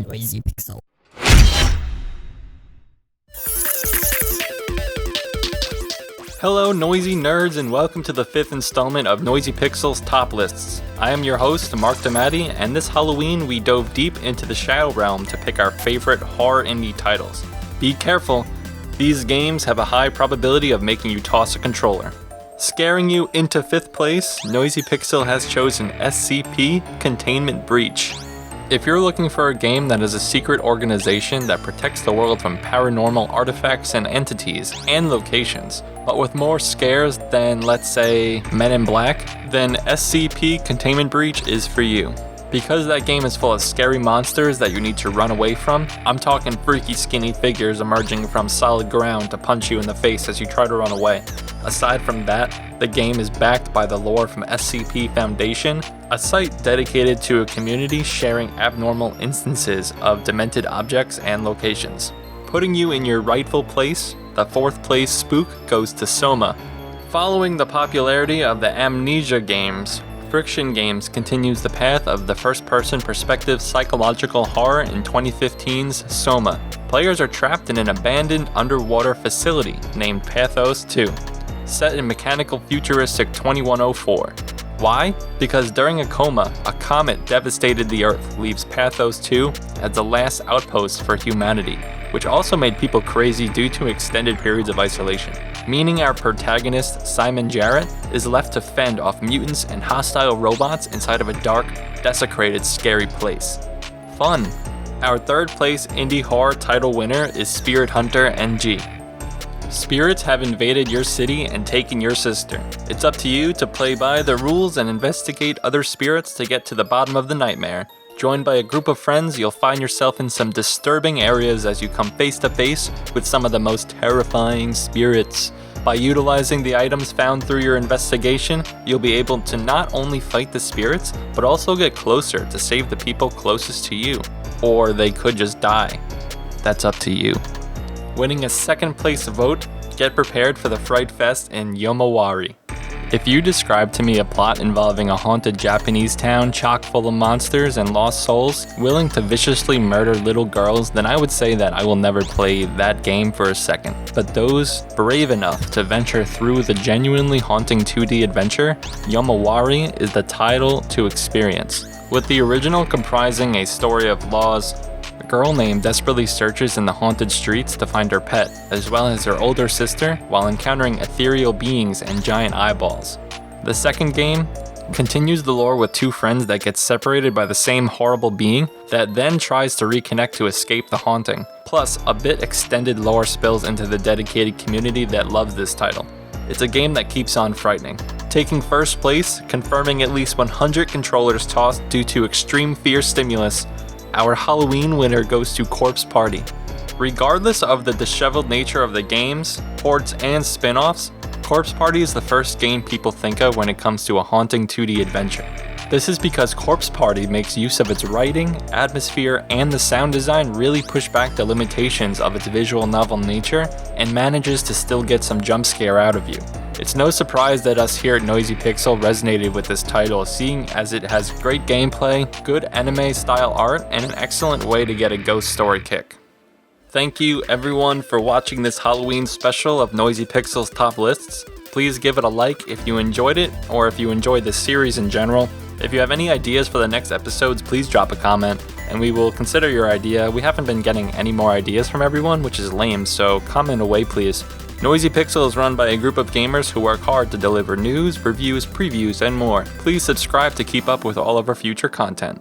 Noisy Pixel. Hello noisy nerds and welcome to the 5th installment of Noisy Pixel's Top Lists. I am your host, Mark Damati, and this Halloween we dove deep into the Shadow Realm to pick our favorite horror indie titles. Be careful, these games have a high probability of making you toss a controller. Scaring you into 5th place, Noisy Pixel has chosen SCP Containment Breach. If you're looking for a game that is a secret organization that protects the world from paranormal artifacts and entities and locations, but with more scares than, let's say, Men in Black, then SCP Containment Breach is for you. Because that game is full of scary monsters that you need to run away from, I'm talking freaky skinny figures emerging from solid ground to punch you in the face as you try to run away. Aside from that, the game is backed by the lore from SCP Foundation, a site dedicated to a community sharing abnormal instances of demented objects and locations. Putting you in your rightful place, the 4th place spook goes to Soma. Following the popularity of the Amnesia games, Friction Games continues the path of the first-person perspective psychological horror in 2015's Soma. Players are trapped in an abandoned underwater facility named Pathos 2, set in mechanical futuristic 2104. Why? Because during a coma, a comet devastated the Earth, leaves Pathos 2 as the last outpost for humanity, which also made people crazy due to extended periods of isolation. Meaning our protagonist, Simon Jarrett, is left to fend off mutants and hostile robots inside of a dark, desecrated, scary place. Fun! Our 3rd place indie horror title winner is Spirit Hunter NG. Spirits have invaded your city and taken your sister. It's up to you to play by the rules and investigate other spirits to get to the bottom of the nightmare. Joined by a group of friends, you'll find yourself in some disturbing areas as you come face to face with some of the most terrifying spirits. By utilizing the items found through your investigation, you'll be able to not only fight the spirits, but also get closer to save the people closest to you. Or they could just die. That's up to you. Winning a 2nd place vote, get prepared for the Fright Fest in Yomawari. If you describe to me a plot involving a haunted Japanese town chock full of monsters and lost souls, willing to viciously murder little girls, then I would say that I will never play that game for a second. But those brave enough to venture through the genuinely haunting 2D adventure, Yomawari is the title to experience. With the original comprising a story of loss, a girl named desperately searches in the haunted streets to find her pet, as well as her older sister, while encountering ethereal beings and giant eyeballs. The 2nd game continues the lore with 2 friends that get separated by the same horrible being that then tries to reconnect to escape the haunting. Plus, a bit extended lore spills into the dedicated community that loves this title. It's a game that keeps on frightening. Taking 1st place, confirming at least 100 controllers tossed due to extreme fear stimulus, our Halloween winner goes to Corpse Party. Regardless of the disheveled nature of the games, ports, and spin-offs, Corpse Party is the first game people think of when it comes to a haunting 2D adventure. This is because Corpse Party makes use of its writing, atmosphere, and the sound design really push back the limitations of its visual novel nature and manages to still get some jump scare out of you. It's no surprise that us here at Noisy Pixel resonated with this title, seeing as it has great gameplay, good anime-style art, and an excellent way to get a ghost story kick. Thank you everyone for watching this Halloween special of Noisy Pixel's Top Lists. Please give it a like if you enjoyed it, or if you enjoyed this series in general. If you have any ideas for the next episodes, please drop a comment, and we will consider your idea. We haven't been getting any more ideas from everyone, which is lame, so comment away please. Noisy Pixel is run by a group of gamers who work hard to deliver news, reviews, previews, and more. Please subscribe to keep up with all of our future content.